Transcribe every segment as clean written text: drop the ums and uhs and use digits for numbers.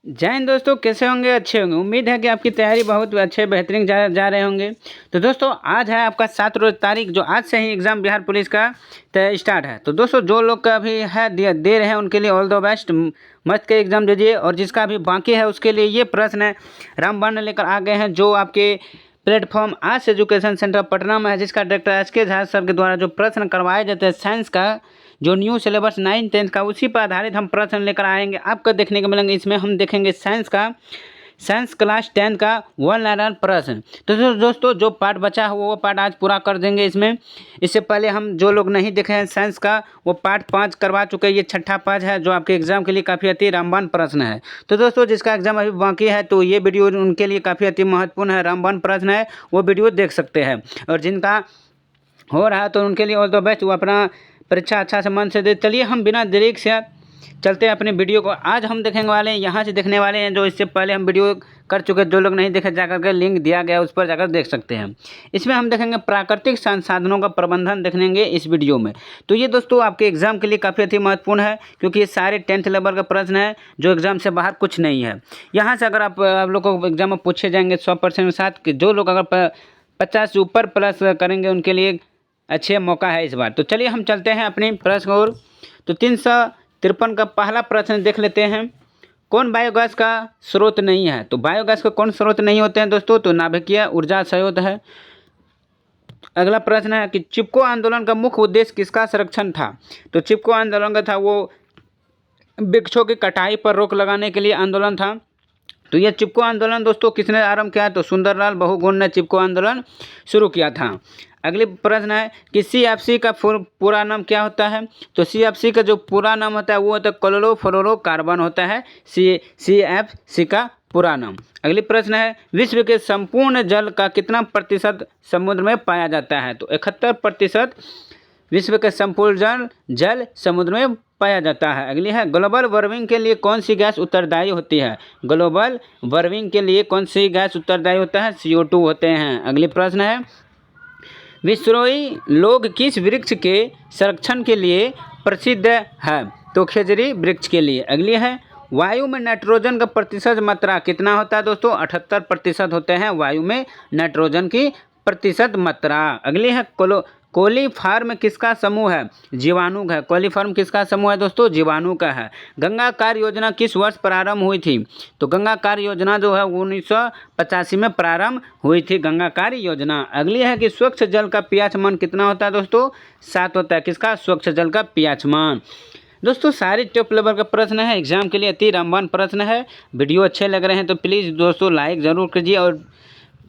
जय हिंद दोस्तों, कैसे होंगे? अच्छे होंगे। उम्मीद है कि आपकी तैयारी बहुत अच्छे बेहतरीन जा रहे होंगे। तो दोस्तों आज है आपका 7 रोज तारीख, जो आज से ही एग्ज़ाम बिहार पुलिस का स्टार्ट है। तो दोस्तों जो लोग का अभी है दे रहे हैं उनके लिए ऑल द बेस्ट, मस्त के एग्ज़ाम दीजिए। और जिसका अभी बाकी है उसके लिए ये प्रश्न है रामबाण लेकर आ गए हैं, जो आपके प्लेटफॉर्म आज एजुकेशन सेंटर पटना में है, जिसका डायरेक्टर एस.के. झा सर के द्वारा जो प्रश्न करवाए जाते हैं साइंस का, जो न्यू सिलेबस 9th-10th का, उसी पर आधारित हम प्रश्न लेकर आएंगे। आपको देखने को मिलेंगे इसमें हम देखेंगे साइंस क्लास 10 का 1 लाइनर प्रश्न। तो दोस्तों जो पार्ट बचा है वो पार्ट आज पूरा कर देंगे इसमें। इससे पहले हम जो लोग नहीं देखे हैं साइंस का, वो पार्ट 5 करवा चुके हैं। ये छठा पार्ट है जो आपके एग्जाम के लिए काफ़ी अति रामबाण प्रश्न है। तो दोस्तों जिसका एग्जाम अभी बाकी है तो ये वीडियो उनके लिए काफ़ी अति महत्वपूर्ण है, रामबाण प्रश्न है, वो वीडियो देख सकते हैं। और जिनका हो रहा है तो उनके लिए ऑल द बेस्ट, वो अपना परीक्षा अच्छा से मन से दे। चलिए हम बिना देरी से चलते हैं अपने वीडियो को। आज हम देखने वाले हैं, यहाँ से देखने वाले हैं जो इससे पहले हम वीडियो कर चुके। जो लोग नहीं देखे जाकर के लिंक दिया गया उस पर जाकर देख सकते हैं। इसमें हम देखेंगे प्राकृतिक संसाधनों का प्रबंधन देखेंगे इस वीडियो में। तो ये दोस्तों आपके एग्जाम के लिए काफ़ी अति महत्वपूर्ण है, क्योंकि ये सारे 10th लेवल का प्रश्न है जो एग्जाम से बाहर कुछ नहीं है। यहाँ से अगर आप लोग को एग्जाम में पूछे जाएंगे 100% के साथ, कि जो लोग अगर 50 से ऊपर प्लस करेंगे उनके लिए अच्छे मौका है इस बार। तो चलिए हम चलते हैं अपनी प्रश्न की ओर। तो 353 का पहला प्रश्न देख लेते हैं। कौन बायोगैस का स्रोत नहीं है? तो बायोगैस का कौन स्रोत नहीं होते हैं दोस्तों? तो नाभिकीय ऊर्जा स्रोत है। अगला प्रश्न है कि चिपको आंदोलन का मुख्य उद्देश्य किसका संरक्षण था? तो चिपको आंदोलन का था वो वृक्षों की कटाई पर रोक लगाने के लिए आंदोलन था। तो यह चिपको आंदोलन दोस्तों किसने आरंभ किया? तो सुंदरलाल बहुगुण ने चिपको आंदोलन शुरू किया था। अगली प्रश्न है कि CFC का पूरा नाम क्या होता है? तो CFC का जो पूरा नाम होता है वो होता है क्लोरोफ्लोरोकार्बन होता है, CFC का पूरा नाम। अगली प्रश्न है विश्व के संपूर्ण जल का कितना प्रतिशत समुद्र में पाया जाता है? तो 71% विश्व के संपूर्ण जल समुद्र में पाया जाता है। अगली है ग्लोबल वार्मिंग के लिए कौन सी गैस उत्तरदायी होती है? ग्लोबल वार्मिंग के लिए कौन सी गैस उत्तरदायी होता है? CO2 होते हैं। अगली प्रश्न है विश्नोई लोग किस वृक्ष के संरक्षण के लिए प्रसिद्ध है? तो खेजड़ी वृक्ष के लिए। अगली है वायु में नाइट्रोजन का प्रतिशत मात्रा कितना होता है दोस्तों? 78% होते हैं वायु में नाइट्रोजन की प्रतिशत मात्रा। अगली है कोलीफॉर्म किसका समूह है? जीवाणु का है। कोलीफॉर्म किसका समूह है दोस्तों? जीवाणु का है। गंगा कार्य योजना किस वर्ष प्रारंभ हुई थी? तो गंगा कार्य योजना जो है 1985 में प्रारंभ हुई थी, गंगा कार्य योजना। अगली है कि स्वच्छ जल का pH मान कितना होता है दोस्तों? 7 होता है। किसका? स्वच्छ जल का pH मान। दोस्तों सारे टॉप लेवल का प्रश्न है, एग्जाम के लिए अति रामबाण प्रश्न है। वीडियो अच्छे लग रहे हैं तो प्लीज़ दोस्तों लाइक ज़रूर कीजिए, और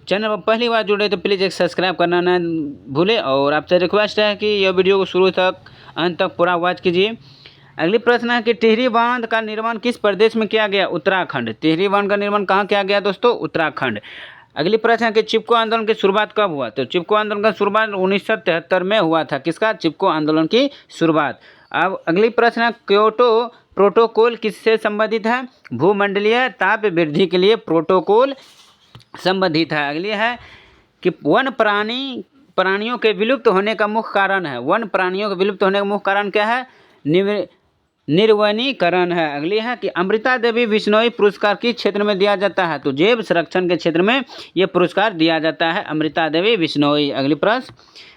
चैनल पर पहली बार जुड़े तो प्लीज़ एक सब्सक्राइब करना ना भूलें। और आपसे रिक्वेस्ट है कि यह वीडियो को शुरू तक अंत तक पूरा वॉच कीजिए। अगली प्रश्न है कि टिहरी बांध का निर्माण किस प्रदेश में किया गया? उत्तराखंड। टिहरी बांध का निर्माण कहाँ किया गया दोस्तों? उत्तराखंड। अगली प्रश्न है कि चिपको आंदोलन की शुरुआत कब हुआ? तो चिपको आंदोलन का शुरुआत 1973 में हुआ था। किसका? चिपको आंदोलन की शुरुआत। अब अगली प्रश्न है क्योटो प्रोटोकॉल किससे संबंधित है? भूमंडलीय ताप वृद्धि के लिए प्रोटोकॉल संबंधित है। अगली है कि वन प्राणियों के विलुप्त होने का मुख्य कारण है। वन प्राणियों के विलुप्त होने का मुख्य कारण क्या है? निर्वनीकरण है। अगली है कि अमृता देवी बिश्नोई पुरस्कार किस क्षेत्र में दिया जाता है? तो जैव संरक्षण के क्षेत्र में यह पुरस्कार दिया जाता है, अमृता देवी बिश्नोई। अगली प्रश्न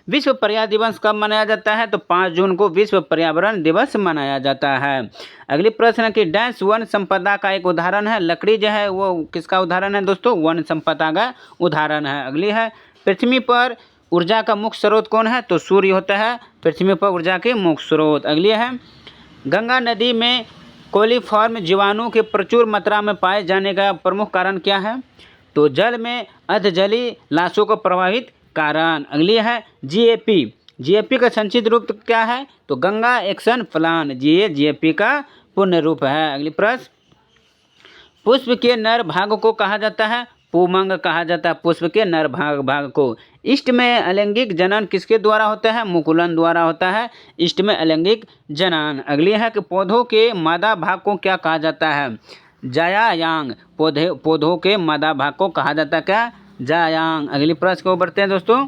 विश्व पर्यावरण दिवस कब मनाया जाता है? तो 5 जून को विश्व पर्यावरण दिवस मनाया जाता है। अगली प्रश्न है कि डैश वन संपदा का एक उदाहरण है। लकड़ी जो है वो किसका उदाहरण है दोस्तों? वन संपदा का उदाहरण है। अगली है पृथ्वी पर ऊर्जा का मुख्य स्रोत कौन है? तो सूर्य होता है पृथ्वी पर ऊर्जा के मुख्य स्रोत। अगली है गंगा नदी में कोलीफॉर्म जीवाणु के प्रचुर मात्रा में पाए जाने का प्रमुख कारण क्या है? तो जल में अधजलीय लाशों को प्रभावित कारण। अगली है GAP का संक्षिप्त रूप क्या है? तो गंगा एक्शन प्लान। GAP का पूर्ण रूप है। अगली प्रश्न पुष्प के नर भाग को कहा जाता है? पुमंग कहा जाता है पुष्प के नर भाग को। इष्ट में अलैंगिक जनन किसके द्वारा होता है? मुकुलन द्वारा होता है इष्ट में अलैंगिक जनन। अगली है कि पौधों के मादा भाग को क्या कहा जाता है? जायांग। पौधों के मादा भाग को कहा जाता है क्या? जायांग। अगली प्रश्न को बढ़ते हैं दोस्तों।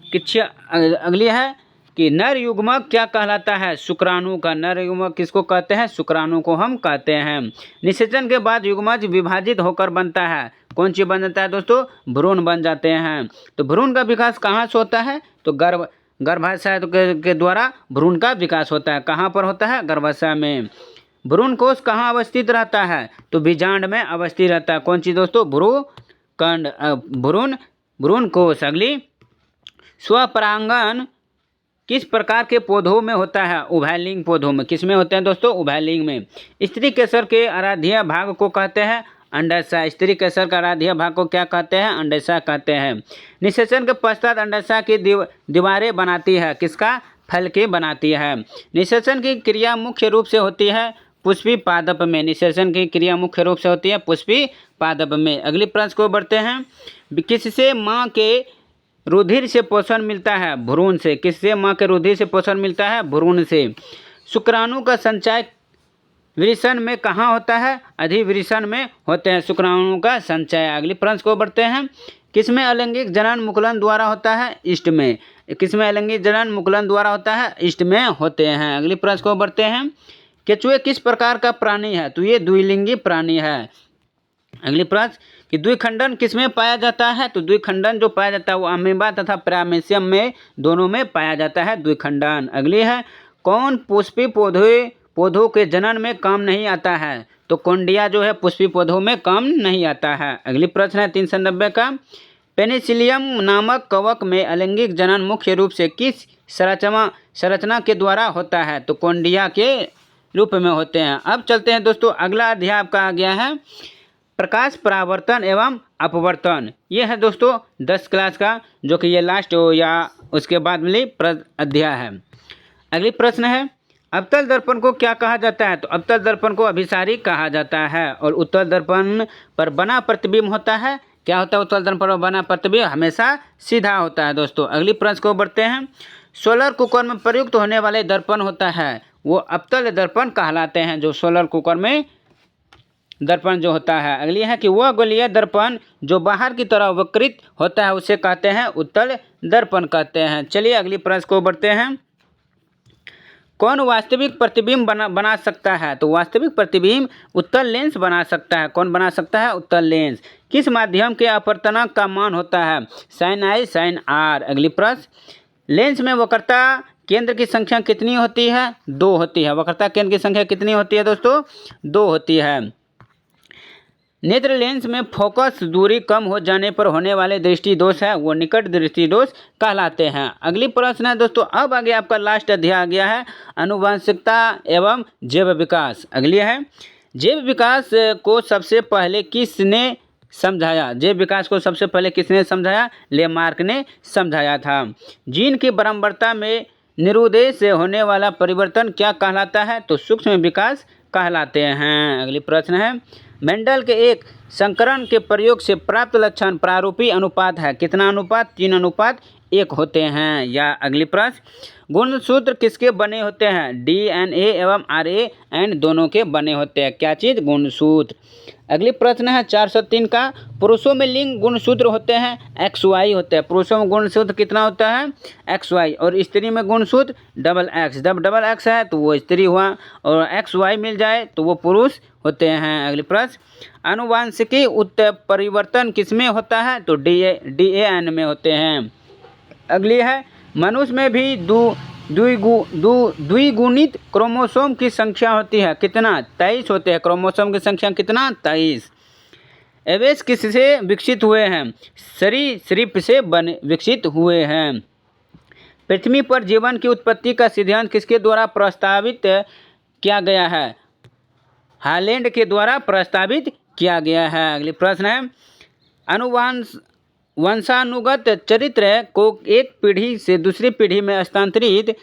अगली है कि नर युग्मक क्या कहलाता है? शुक्राणु का नर युग्मक किसको कहते हैं? शुक्राणु को हम कहते हैं। निषेचन के बाद युग्मज विभाजित होकर बनता है। कौन चीज बन जाता है दोस्तों? भ्रूण बन जाते हैं। तो भ्रूण का विकास कहाँ से होता है? तो गर्भाशय के द्वारा भ्रूण का विकास होता है। कहाँ पर होता है? गर्भाशय में। भ्रूण कोष कहाँ अवस्थित रहता है? तो बीजांड में अवस्थित रहता है। कौन चीज दोस्तों? भ्रूणकंड भ्रूण कोष। अगली, स्वपरागण किस प्रकार के पौधों में होता है? उभयलिंग पौधों में। किस में होते हैं दोस्तों? उभयलिंग में। स्त्री केसर के आराध्य भाग को कहते हैं अंडाशय। स्त्री केसर का आराध्य भाग को क्या कहते हैं? अंडाशय कहते हैं। निषेचन के पश्चात अंडाशय की दीवारें बनाती है। किसका? फल के बनाती है। निषेचन की क्रिया मुख्य रूप से होती है पुष्पी पादप में। निषेचन की क्रिया मुख्य रूप से होती है पुष्पी पादप में। अगली प्रश्न को बढ़ते हैं। किससे माँ के रुधिर से पोषण मिलता है? भ्रूण से। किससे माँ के रुधिर से पोषण मिलता है? भ्रूण से। शुक्राणु का संचय वृषण में कहाँ होता है? अधिवृषण में होते हैं शुक्राणु का संचय। अगली प्रश्न को बढ़ते हैं। किसमें अलैंगिक जनन मुकुलन द्वारा होता है? इष्ट में। किसमें अलैंगिक जनन मुकुलन द्वारा होता है? इष्ट में होते हैं। अगली प्रश्न को बढ़ते हैं। केंचुए किस प्रकार का प्राणी है? तो ये द्विलिंगी प्राणी है। अगली प्रश्न कि द्विखंडन किसमें पाया जाता है? तो द्विखंडन जो पाया जाता है वो अमीबा तथा पैरामीशियम में दोनों में पाया जाता है द्विखंडन। अगली है, कौन पुष्पी पौधों के जनन में काम नहीं आता है? तो कोन्डिया जो है पुष्पी पौधों में काम नहीं आता है। अगली प्रश्न है 390 का, पेनिसिलियम नामक कवक में अलैंगिक जनन मुख्य रूप से किस संरचना के द्वारा होता है? तो कोन्डिया के रूप में होते हैं। अब चलते हैं दोस्तों, अगला अध्याय आपका आ गया है प्रकाश परावर्तन एवं अपवर्तन। ये है दोस्तों 10 क्लास का, जो कि ये लास्ट या उसके बाद वाली अध्याय है। अगली प्रश्न है, अवतल दर्पण को क्या कहा जाता है? तो अवतल दर्पण को अभिसारी कहा जाता है। और उत्तल दर्पण पर बना प्रतिबिंब होता है, क्या होता है? उत्तल दर्पण पर बना प्रतिबिंब हमेशा सीधा होता है दोस्तों। अगली प्रश्न को बढ़ते हैं। सोलर कुकर में प्रयुक्त होने वाले दर्पण होता है वो अवतल दर्पण कहलाते हैं, जो सोलर कुकर में दर्पण जो होता है। अगली है कि वह गोलीय दर्पण जो बाहर की तरफ वक्रित होता है उसे कहते हैं उत्तल दर्पण कहते हैं। चलिए अगली प्रश्न को बढ़ते हैं। कौन वास्तविक प्रतिबिंब बना सकता है? तो वास्तविक प्रतिबिंब उत्तल लेंस बना सकता है। कौन बना सकता है? उत्तल लेंस। किस माध्यम के अपवर्तनांक का मान होता है? sin i sin r। अगली प्रश्न, लेंस में वक्रता केंद्र की संख्या कितनी होती है? 2 होती है। वक्रता केंद्र की संख्या कितनी होती है दोस्तों? 2 होती है। नेत्र लेंस में फोकस दूरी कम हो जाने पर होने वाले दृष्टि दोष है वो निकट दृष्टि दोष कहलाते हैं। अगली प्रश्न है दोस्तों, अब आगे आपका लास्ट अध्याय आ गया है आनुवंशिकता एवं जैव विकास। अगली है, जैव विकास को सबसे पहले किसने समझाया? जैव विकास को सबसे पहले किसने समझाया? लेमार्क ने समझाया था। जीन की बारंबारता में निरुद्देश से होने वाला परिवर्तन क्या कहलाता है? तो सूक्ष्म विकास कहलाते हैं। अगली प्रश्न है, मेंडल के एक संकरण के प्रयोग से प्राप्त लक्षण प्रारूपी अनुपात है। कितना अनुपात? 3:1 होते हैं। या अगली प्रश्न, गुणसूत्र किसके बने होते हैं? DNA एवं RNA दोनों के बने होते हैं। क्या चीज़? गुणसूत्र। अगली प्रश्न है 403 का, पुरुषों में लिंग गुणसूत्र होते हैं XY होते हैं। पुरुषों में गुणसूत्र कितना होता है? XY। और स्त्री में गुणसूत्र XX। जब XX है तो वो स्त्री हुआ, और XY मिल जाए तो वो पुरुष होते हैं। अगली प्रश्न, आनुवांशिकी उत्परिवर्तन किसमें होता है? तो DAN में होते हैं। अगली है, मनुष्य में भी द्विगुणित क्रोमोसोम की संख्या होती है। कितना? 23 होते हैं। क्रोमोसोम की संख्या कितना? 23। एवेस किससे विकसित हुए हैं? सरीसृप से विकसित हुए हैं। पृथ्वी पर जीवन की उत्पत्ति का सिद्धांत किसके द्वारा प्रस्तावित किया गया है? हालैंड के द्वारा प्रस्तावित किया गया है। अगली प्रश्न है, वंशानुगत चरित्र को एक पीढ़ी से दूसरी पीढ़ी में हस्तांतरित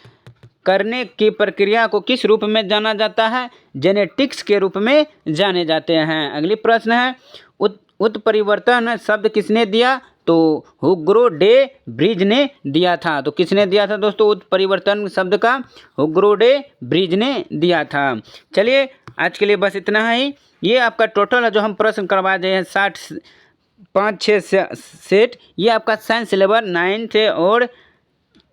करने की प्रक्रिया को किस रूप में जाना जाता है? जेनेटिक्स के रूप में जाने जाते हैं। अगली प्रश्न है, उत्परिवर्तन शब्द किसने दिया? तो हुगो डे ब्रिज ने दिया था। तो किसने दिया था दोस्तों उत्परिवर्तन शब्द का? हुगो डे ब्रिज ने दिया था। चलिए आज के लिए बस इतना ही। ये आपका टोटल है जो हम प्रश्न करवा रहे हैं 5-6 सेट। ये आपका साइंस सिलेबस 9th और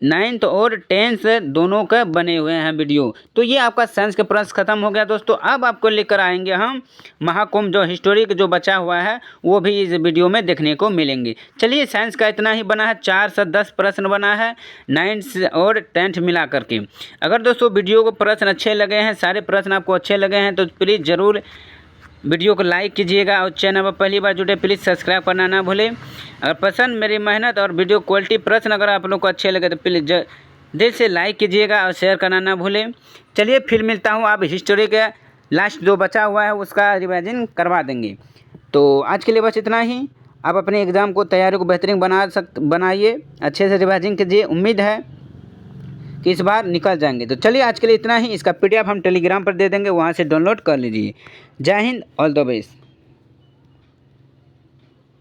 9th और 10th दोनों का बने हुए हैं वीडियो। तो ये आपका साइंस का प्रश्न खत्म हो गया दोस्तों। अब आपको लेकर आएंगे हम महाकुंभ, जो हिस्टोरिक जो बचा हुआ है वो भी इस वीडियो में देखने को मिलेंगे। चलिए, साइंस का इतना ही बना है, 4 से 10 प्रश्न बना है 9th और 10th मिला करके। अगर दोस्तों वीडियो को प्रश्न अच्छे लगे हैं, सारे प्रश्न आपको अच्छे लगे हैं, तो प्लीज़ ज़रूर वीडियो को लाइक कीजिएगा और चैनल पर पहली बार जुड़े प्लीज़ सब्सक्राइब करना ना भूलें। अगर पसंद मेरी मेहनत और वीडियो क्वालिटी प्रश्न अगर आप लोग को अच्छे लगे तो प्लीज़ दिल से लाइक कीजिएगा और शेयर करना ना भूलें। चलिए फिर मिलता हूँ। आप हिस्ट्री का लास्ट जो बचा हुआ है उसका रिवीजन करवा देंगे। तो आज के लिए बस इतना ही। आप अपने एग्ज़ाम को तैयारी को बेहतरीन बनाइए, अच्छे से रिवीजन कीजिए। उम्मीद है कि इस बार निकल जाएंगे। तो चलिए आज के लिए इतना ही। इसका PDF हम टेलीग्राम पर दे देंगे, वहाँ से डाउनलोड कर लीजिए। जय हिंद, ऑल द बेस्ट।